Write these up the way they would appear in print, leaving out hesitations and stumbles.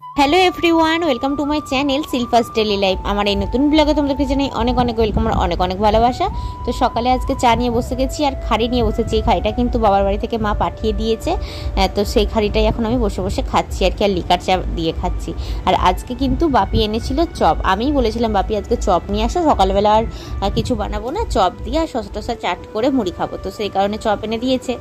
Hello everyone, welcome to my channel Shilpa's daily life. আমার এই নতুন ব্লগে তোমাদেরকে জানাই অনেক অনেক ওয়েলকাম আর অনেক অনেক ভালোবাসা। তো সকালে আজকে চা নিয়ে বসে গেছি আর খাড়ি নিয়ে বসেছি। এই খাড়িটা কিন্তু বাবার বাড়ি থেকে মা পাঠিয়ে দিয়েছে, তো সেই খাড়িটাই এখন আমি বসে বসে খাচ্ছি আর কি, আর লিকার চা দিয়ে খাচ্ছি। আর আজকে কিন্তু বাপি এনেছিল চপ। আমিই বলেছিলাম বাপি আজকে চপ নিয়ে আসো, সকালবেলা আর কিছু বানাবো না, চপ দিয়ে আর শসা টসা চাট করে মুড়ি খাবো। তো সেই কারণে চপ এনে দিয়েছে,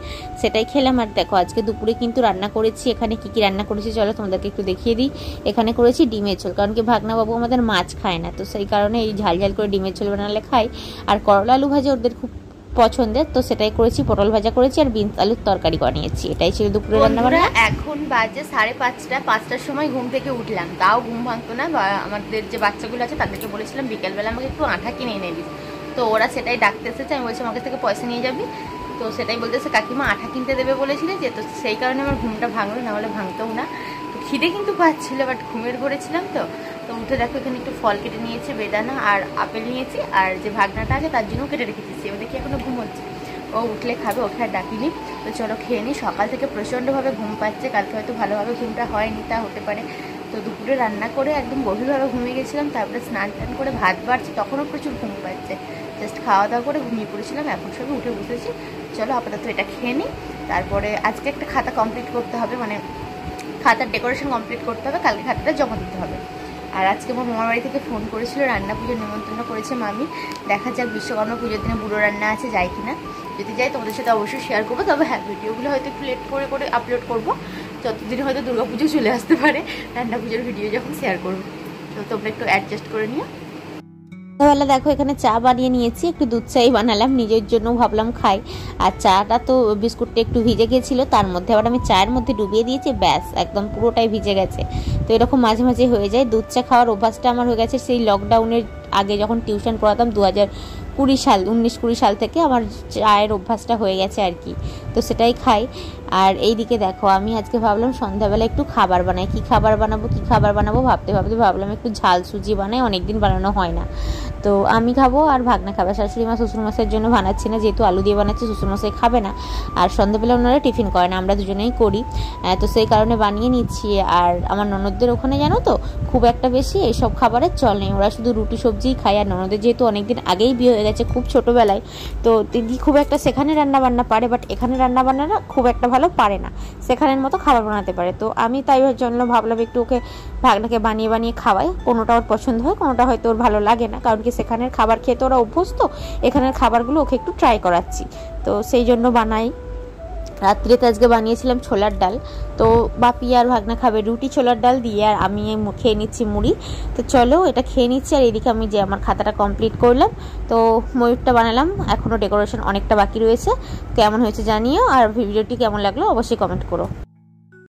সেটাই খেলাম। আর দেখো আজকে দুপুরে কিন্তু রান্না করেছি। এখানে কি কি রান্না করেছি চলো তোমাদেরকে একটু দেখিয়ে দিই। এখানে করেছি ডিমের ঝোল, কারণ কি ভাগনা বাবু আমাদের মাছ খায় না, তো সেই কারণে এই ঝাল ঝাল করে ডিমের ঝোল বানালে খাই। আর করলা আলু ভাজা ওদের খুব পছন্দের, তো সেটাই করেছি। পটল ভাজা করেছি আর বিনস আলুর তরকারি বানিয়েছি। এটাই ছিল দুপুরে রান্না বান্না। এখন বাজে 5:30, 5টার সময় ঘুম থেকে উঠলাম, তাও ঘুম ভাঙতো না। আমাদের যে বাচ্চাগুলো আছে তাদেরকে বলেছিলাম বিকেলবেলা আমাকে একটু আঠা কিনে এনে দিস, তো ওরা সেটাই ডাকতে এসেছে। আমি বলছি আমার কাছ থেকে পয়সা নিয়ে যাবি, তো সেটাই বলতেছে কাকিমা আঠা কিনতে দেবে বলেছিলে যে, তো সেই কারণে আমার ঘুমটা ভাঙলো, না হলে ভাঙতেও না। তো খিদে কিন্তু পাচ্ছিল, বাট ঘুমের ঘরেছিলাম। তো উঠে দেখো এখানে একটু ফল কেটে নিয়েছি, বেদানা আর আপেল নিয়েছি, আর যে ভাগনাটা আছে তার জন্যও কেটে রেখেছি। ও দেখি এখনো ঘুম হচ্ছে, ও উঠলে খাবে, ওকে আর ডাকিনি। তো চলো খেয়ে নিই। সকাল থেকে প্রচণ্ডভাবে ঘুম পাচ্ছে, কালকে হয়তো ভালোভাবে ঘুমটা হয়নি, তা হতে পারে। তো দুপুরে রান্না করে একদম গভীরভাবে ঘুমিয়ে গেছিলাম, তারপরে স্নান টান করে ভাত বাড়ছে, তখনও প্রচুর ঘুম পাচ্ছে। জাস্ট খাওয়া দাওয়া করে ঘুমিয়ে পড়েছিলাম, এখন সবে উঠে বসেছি। চলো আপাতত এটা খেয়ে নিই, তারপরে আজকে একটা খাতা কমপ্লিট করতে হবে, মানে খাতার ডেকোরেশন কমপ্লিট করতে হবে, কালকে খাতাটা জমা দিতে হবে। আর আজকে আমার মামার বাড়ি থেকে ফোন করেছিল, রান্না পুজোর নিমন্ত্রণ করেছে মামি। দেখা যাক বিশ্বকর্মা পুজোর দিনে বুড়ো রান্না আছে, যাই কিনা। যদি যাই তোমাদের সাথে অবশ্যই শেয়ার করবো, তবে হ্যাঁ ভিডিওগুলো হয়তো একটু লেট করে করে আপলোড করবো, যতদিন হয়তো দুর্গাপুজো চলে আসতে পারে, রান্না পুজোর ভিডিও যখন শেয়ার করবো। তো তোমরা একটু অ্যাডজাস্ট করে নিও। সকালবেলা দেখো এখানে চা বানিয়ে নিয়েছি, একটু দুধ চাই বানালাম, নিজের জন্য ভাবলাম খাই। আর চাটা তো বিস্কুটটা একটু ভিজে গিয়েছিল, তার মধ্যে আবার আমি চায়ের মধ্যে ডুবিয়ে দিয়েছি, ব্যাস একদম পুরোটাই ভিজে গেছে। তো এরকম মাঝে মাঝে হয়ে যায়। দুধ চা খাওয়ার অভ্যাসটা আমার হয়ে গেছে সেই লকডাউনের আগে, যখন টিউশন পড়াতাম 19-20 সাল থেকে আমার চায়ের অভ্যাসটা হয়ে গেছে আর কি, তো সেটাই খাই। আর এইদিকে দেখো আমি আজকে ভাবলাম সন্ধ্যাবেলা একটু খাবার বানাই। কি খাবার বানাবো ভাবতে ভাবতে ভাবলাম একটু ঝাল সুজি বানাই, অনেকদিন বানানো হয় না। তো আমি খাবো আর ভাগনা খাবে, শাশুড়ি মা শ্বশুরমশাইয়ের জন্য বানাচ্ছি না, যেহেতু আলু দিয়ে বানাচ্ছি, শ্বশুরমশাই খাবে না। আর সন্ধ্যাবেলা ওনারা টিফিন করে না, আমরা দুজনেই করি, তো সেই কারণে বানিয়ে নিচ্ছি। আর আমার ননদদের ওখানে জানো তো খুব একটা বেশি এইসব খাবারের চল নেই, ওরা শুধু রুটি সবজিই খায়। আর ননদের যেহেতু অনেকদিন আগেই বিয়ে হয়ে গেছে, খুব ছোটোবেলায়, তো দিদি খুব একটা সেখানে রান্নাবান্না পারে, বাট এখানে রান্নাবান্নাটা খুব একটা ভালো পারে না, সেখানের মতো খাবার বানাতে পারে। তো আমি তাই জন্য ভাবলাম একটু ওকে ভাগনাকে বানিয়ে বানিয়ে খাওয়াই, কোনোটা ওর পছন্দ হয়, কোনোটা হয়তো ওর ভালো লাগে না, কারণ কি সেখানের খাবার খেতে ওরা অভ্যস্ত, এখানের খাবারগুলো ওকে একটু ট্রাই করাচ্ছি, তো সেই জন্য বানাই। রাত্রিতে আজকে বানিয়েছিলাম ছোলার ডাল, তো বাপি আর ভাগনা খাবে রুটি ছোলার ডাল দিয়ে, আর আমি খেয়ে নিচ্ছি মুড়ি। তো চলো এটা খেয়ে নিচ্ছি, আর এদিকে আমি যে আমার খাতাটা কমপ্লিট করলাম, তো ময়ূরটা বানালাম, এখনও ডেকোরেশন অনেকটা বাকি রয়েছে। কেমন হয়েছে জানিও, আর ভিডিওটি কেমন লাগলো অবশ্যই কমেন্ট করো।